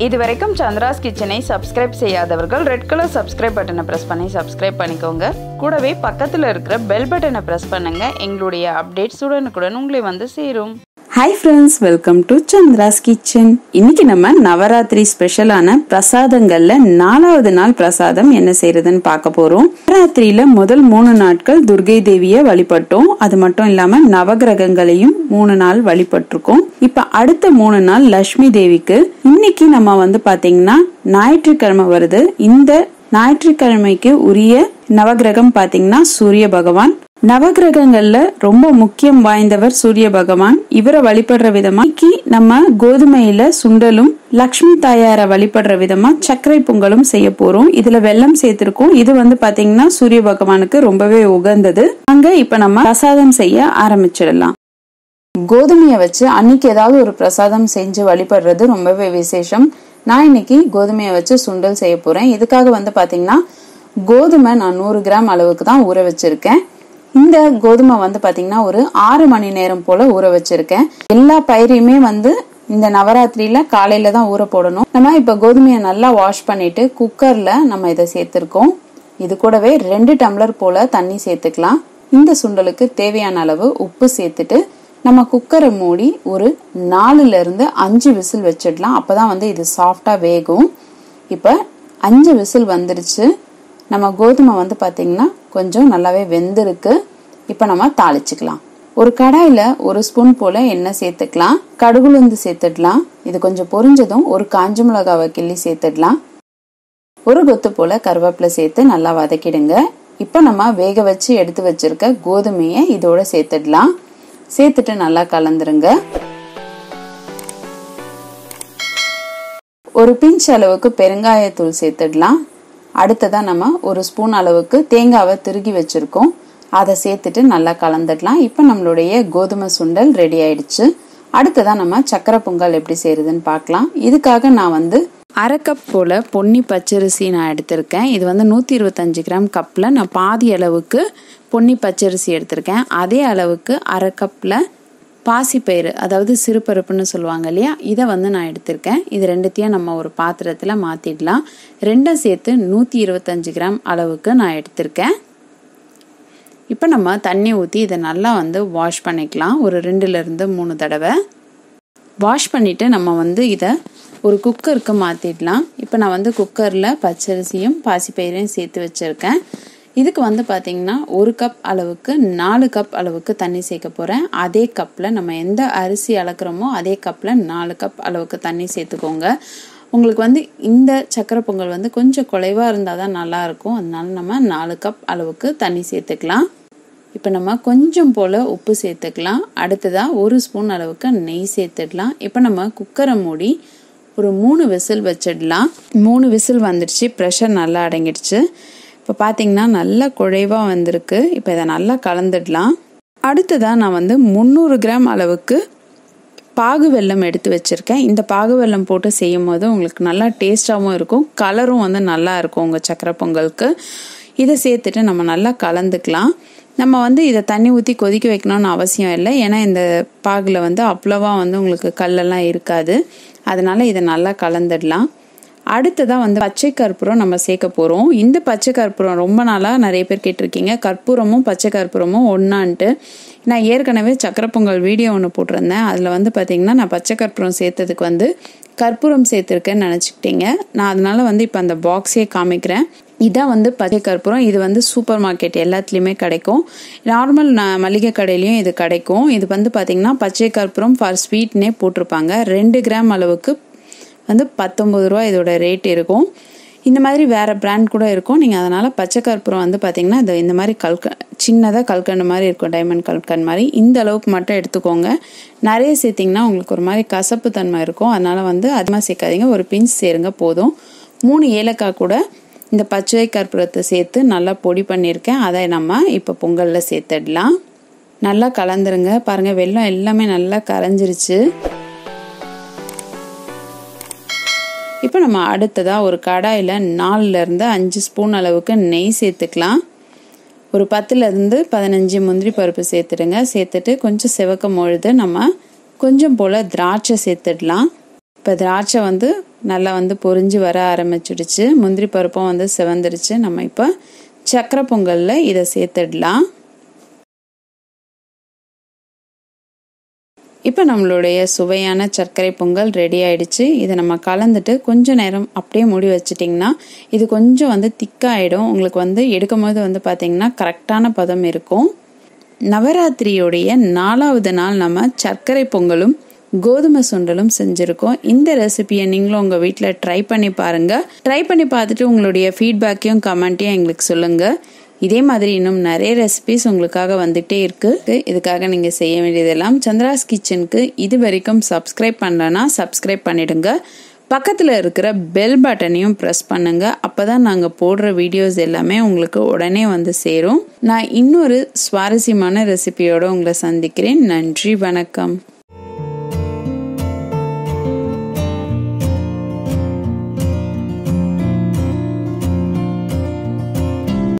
இதுவரைக்கும் சந்திராஸ் கிச்சனை சப்ஸ்கிரைப் செய்யாதவர்கள் ரெட் கலர் சப்ஸ்கிரைப் பட்டனை பிரஸ் பண்ணி சப்ஸ்கிரைப் பண்ணிக்கோங்க. கூடவே பக்கத்தில் இருக்கிற பெல் பட்டனை பிரஸ் பண்ணுங்க. எங்களுடைய அப்டேட்ஸ் உடனுக்குடன் உங்களை வந்து சேரும். Hi friends, welcome to Chandra's kitchen. இன்னைக்கு நம்ம நவராத்திரி ஸ்பெஷலான பிரசாதங்கள்ல 4வது நாள் பிரசாதம் என்ன செய்யறதுன்னு பார்க்க போறோம். நவராத்திரியில முதல் 3 நாட்கள் துர்கை தேவியை வழிபட்டோம். அது மட்டும் இல்லாம நவகிரகங்களையும் 3 நாள் வழிபட்டிருக்கோம். இப்ப அடுத்த 3 நாள் லட்சுமி தேவிக்கு. இன்னைக்கு நம்ம பாத்தீங்கன்னா ஞாயிற்றுக்கிழமை வருது. இந்த ஞாயிற்றுக்கிழமைக்கு உரிய நவகிரகம் பாத்தீங்கன்னா சூரிய பகவான். நவகிரகங்கள்ல ரொம்ப முக்கியம் வாய்ந்தவர் சூரிய பகவான். இவரை வழிபடுற விதமா நம்ம கோதுமையில சுண்டலும், லக்ஷ்மி தாயார வழிபடுற விதமா சர்க்கரை பொங்கலும் செய்ய போறோம். இதுல வெல்லம் சேர்த்திருக்கோம். இது பாத்தீங்கன்னா சூரிய பகவானுக்கு ரொம்பவே உகந்தது. அங்க இப்ப நம்ம பிரசாதம் செய்ய ஆரம்பிச்சிடலாம். கோதுமையை வச்சு அன்னைக்கு ஏதாவது ஒரு பிரசாதம் செஞ்சு வழிபடுறது ரொம்பவே விசேஷம். நான் இன்னைக்கு கோதுமையை வச்சு சுண்டல் செய்ய போறேன். இதுக்காக பாத்தீங்கன்னா கோதுமை நான் 100 கிராம் அளவுக்கு தான் ஊற வச்சிருக்கேன். இந்த கோதுமை பாத்தீங்கன்னா ஒரு 6 மணி நேரம் போல ஊற வச்சிருக்கேன். எல்லா பயிரையுமே இந்த நவராத்திரியில காலையில தான் ஊற போடணும். நம்ம இப்ப கோதுமையை நல்லா வாஷ் பண்ணிட்டு குக்கர்ல நம்ம இதை சேர்த்திருக்கோம். இது கூடவே 2 டம்ளர் போல தண்ணி சேர்த்துக்கலாம். இந்த சுண்டலுக்கு தேவையான அளவு உப்பு சேர்த்துட்டு நம்ம குக்கரை மூடி ஒரு 4ல இருந்து 5 விசில் வச்சிடலாம். அப்பதான் இது சாஃப்டா வேகும். இப்ப 5 விசில் வந்துருச்சு. நம்ம கோதுமை பாத்தீங்கன்னா கொஞ்சம் நல்லாவே வெந்திருக்கு. இப்ப நம்ம தாளிச்சுக்கலாம். ஒரு கடாயில 1 ஸ்பூன் போல எண்ணெய் சேர்த்துக்கலாம். கடுகுளுந்து சேர்த்துடலாம். இது கொஞ்சம் பொரிஞ்சதும் ஒரு காஞ்ச மிளகாவை கிள்ளி சேர்த்துடலாம். ஒரு கொத்து போல கருவேப்பிலை சேர்த்து நல்லா வதக்கிடுங்க. இப்ப நம்ம வேக வச்சு எடுத்து வச்சிருக்க கோதுமையை இதோட சேர்த்துடலாம். சேர்த்துட்டு நல்லா கலந்துருங்க. ஒரு பிஞ்ச் அளவுக்கு பெருங்காயத்தூள் சேர்த்துடலாம். அடுத்ததா நம்ம 1 ஸ்பூன் அளவுக்கு தேங்காவை திருகி வச்சிருக்கோம். அதை சேர்த்துட்டு நல்லா கலந்துடலாம். இப்ப நம்மளுடைய கோதுமை சுண்டல் ரெடி ஆயிடுச்சு. அடுத்ததா நம்ம சக்கரை பொங்கல் எப்படி செய்யறதுன்னு பார்க்கலாம். இதுக்காக நான் 1/2 கப் போல பொன்னி பச்சரிசி நான் எடுத்திருக்கேன். இது 125 கிராம் கப்ல நான் பாதி அளவுக்கு பொன்னி பச்சரிசி எடுத்திருக்கேன். அதே அளவுக்கு 1/2 கப்ல பாசிப்பயிறு, அதாவது சிறுபருப்புன்னு சொல்லுவாங்க இல்லையா, இதை நான் எடுத்திருக்கேன். இது ரெண்டுத்தையும் நம்ம ஒரு பாத்திரத்துல மாத்திடலாம். 2 சேர்த்து 125 கிராம் அளவுக்கு நான் எடுத்திருக்கேன். இப்ப நம்ம தண்ணி ஊத்தி இதை நல்லா வாஷ் பண்ணிக்கலாம். ஒரு 2ல இருந்து 3 தடவை வாஷ் பண்ணிட்டு நம்ம இதை ஒரு குக்கருக்கு மாத்திடலாம். இப்ப நான் குக்கர்ல பச்சரிசியும் பாசிப்பயிரையும் சேர்த்து வச்சிருக்கேன். இதுக்கு பாத்தீங்கன்னா 1 கப் அளவுக்கு 4 கப் அளவுக்கு தண்ணி சேர்க்க போறேன். அதே கப்ல நம்ம எந்த அரிசி அளக்குறோமோ அதே கப்ல 4 கப் அளவுக்கு தண்ணி சேர்த்துக்கோங்க. உங்களுக்கு இந்த சக்கரை பொங்கல் கொஞ்சம் குறைவா இருந்தாதான் நல்லா இருக்கும். அதனால நம்ம 4 கப் அளவுக்கு தண்ணி சேர்த்துக்கலாம். இப்ப நம்ம கொஞ்சம் போல உப்பு சேர்த்துக்கலாம். அடுத்ததா 1 ஸ்பூன் அளவுக்கு நெய் சேர்த்துடலாம். இப்ப நம்ம குக்கரை மூடி ஒரு 3 விசில் வச்சிடலாம். 3 விசில் வந்துடுச்சு. ப்ரெஷர் நல்லா அடங்கிடுச்சு. இப்போ பார்த்தீங்கன்னா நல்லா குழைவா வந்திருக்கு. இப்போ இதை நல்லா கலந்துடலாம். அடுத்ததாக நான் 300 கிராம் அளவுக்கு பாகு வெல்லம் எடுத்து வச்சுருக்கேன். இந்த பாகு வெல்லம் போட்டு செய்யும் போது உங்களுக்கு நல்லா டேஸ்டாகவும் இருக்கும், கலரும் நல்லா இருக்கும் உங்கள் சக்கரை பொங்கலுக்கு. இதை சேர்த்துட்டு நம்ம நல்லா கலந்துக்கலாம். நம்ம இதை தண்ணி ஊற்றி கொதிக்க வைக்கணும்னு அவசியம் இல்லை. ஏன்னா இந்த பாகில் அவ்வளவா உங்களுக்கு கல்லெல்லாம் இருக்காது. அதனால இதை நல்லா கலந்துடலாம். அடுத்ததா பச்சை கற்பூரம் நம்ம சேர்க்க போறோம். இந்த பச்சை கற்பூரம் ரொம்ப நாளா நிறைய பேர் கேட்டிருக்கீங்க, கற்பூரமும் பச்சை கற்பூரமும் ஒன்னான்ட்டு. நான் ஏற்கனவே சக்கரை பொங்கல் வீடியோ ஒன்று போட்டிருந்தேன். அதில் பாத்தீங்கன்னா நான் பச்சை கற்பூரம் சேர்த்ததுக்கு கற்பூரம் சேர்த்துருக்கேன்னு நினச்சிக்கிட்டீங்க. நான் அதனால இப்போ அந்த பாக்ஸே காமிக்கிறேன். இதான் பச்சை கற்பூரம். இது சூப்பர் மார்க்கெட் எல்லாத்துலேயுமே கிடைக்கும். நார்மல் மளிகை கடையிலையும் இது கிடைக்கும். இது பாத்தீங்கன்னா பச்சை கற்பூரம் ஃபார் ஸ்வீட்னே போட்டிருப்பாங்க. 2 கிராம் அளவுக்கு 19 ரூபா இதோட ரேட் இருக்கும். இந்த மாதிரி வேற பிராண்ட் கூட இருக்கும். நீங்க அதனால பச்சை கற்பூரம் பாத்தீங்கன்னா இந்த மாதிரி சின்னதா கல்கண்டு மாதிரி இருக்கும், டைமண்ட் கல்கண்டு மாதிரி. இந்த அளவுக்கு மட்டும் எடுத்துக்கோங்க. நிறைய சேர்த்தீங்கன்னா உங்களுக்கு ஒரு மாதிரி கசப்பு தன்மை இருக்கும். அதனால அதிகமாக சேர்க்காதீங்க. ஒரு பிஞ்ச் சேருங்க போதும். 3 ஏலக்காய் கூட இந்த பச்சை கற்பூரத்தை சேர்த்து நல்லா பொடி பண்ணியிருக்கேன். அதை நம்ம இப்ப பொங்கல்ல சேர்த்துடலாம். நல்லா கலந்துருங்க. பாருங்க, வெல்லம் எல்லாமே நல்லா கரைஞ்சிருச்சு. இப்போ நம்ம அடுத்ததா ஒரு கடாயில 4ல இருந்து 5 ஸ்பூன் அளவுக்கு நெய் சேர்த்துக்கலாம். ஒரு 10ல இருந்து 15 முந்திரி பருப்பு சேர்த்துடுங்க. சேர்த்துட்டு கொஞ்சம் செவக்கும் பொழுது நம்ம கொஞ்சம் போல திராட்சை சேர்த்துடலாம். இப்போ திராட்சை நல்லா வந்து பொரிஞ்சு வர ஆரம்பிச்சிடுச்சு. முந்திரி பருப்பும் வந்து செவந்துருச்சு. நம்ம இப்போ சக்கரை பொங்கலில் இதை சேர்த்துடலாம். இப்போ நம்மளுடைய சுவையான சர்க்கரை பொங்கல் ரெடி ஆயிடுச்சு. இதை நம்ம கலந்துட்டு கொஞ்சம் நேரம் அப்படியே மூடி வச்சிட்டிங்கன்னா இது கொஞ்சம் வந்து திக்காயிடும். உங்களுக்கு வந்து எடுக்கும் போது வந்து பார்த்தீங்கன்னா கரெக்டான பதம் இருக்கும். நவராத்திரியோடைய 4வது நாள் நம்ம சர்க்கரை பொங்கலும் கோதுமை சுண்டலும் செஞ்சுருக்கோம். இந்த ரெசிபியை நீங்களும் உங்கள் வீட்டில் ட்ரை பண்ணி பாருங்கள். ட்ரை பண்ணி பார்த்துட்டு உங்களுடைய ஃபீட்பேக்கையும் கமெண்ட்டையும் எங்களுக்கு சொல்லுங்கள். இதே மாதிரி இன்னும் நிறைய ரெசிபிஸ் உங்களுக்காக வந்துகிட்டே இருக்குது. இதுக்காக நீங்கள் செய்ய வேண்டியதெல்லாம் சந்திராஸ் கிச்சனுக்கு இது வரைக்கும் சப்ஸ்கிரைப் பண்ணலன்னா சப்ஸ்கிரைப் பண்ணிடுங்க. பக்கத்தில் இருக்கிற பெல் பட்டனையும் ப்ரெஸ் பண்ணுங்க. அப்போ தான் நாங்கள் போடுற வீடியோஸ் எல்லாமே உங்களுக்கு உடனே வந்து சேரும். நான் இன்னொரு சுவாரஸ்யமான ரெசிபியோடு உங்களை சந்திக்கிறேன். நன்றி, வணக்கம்.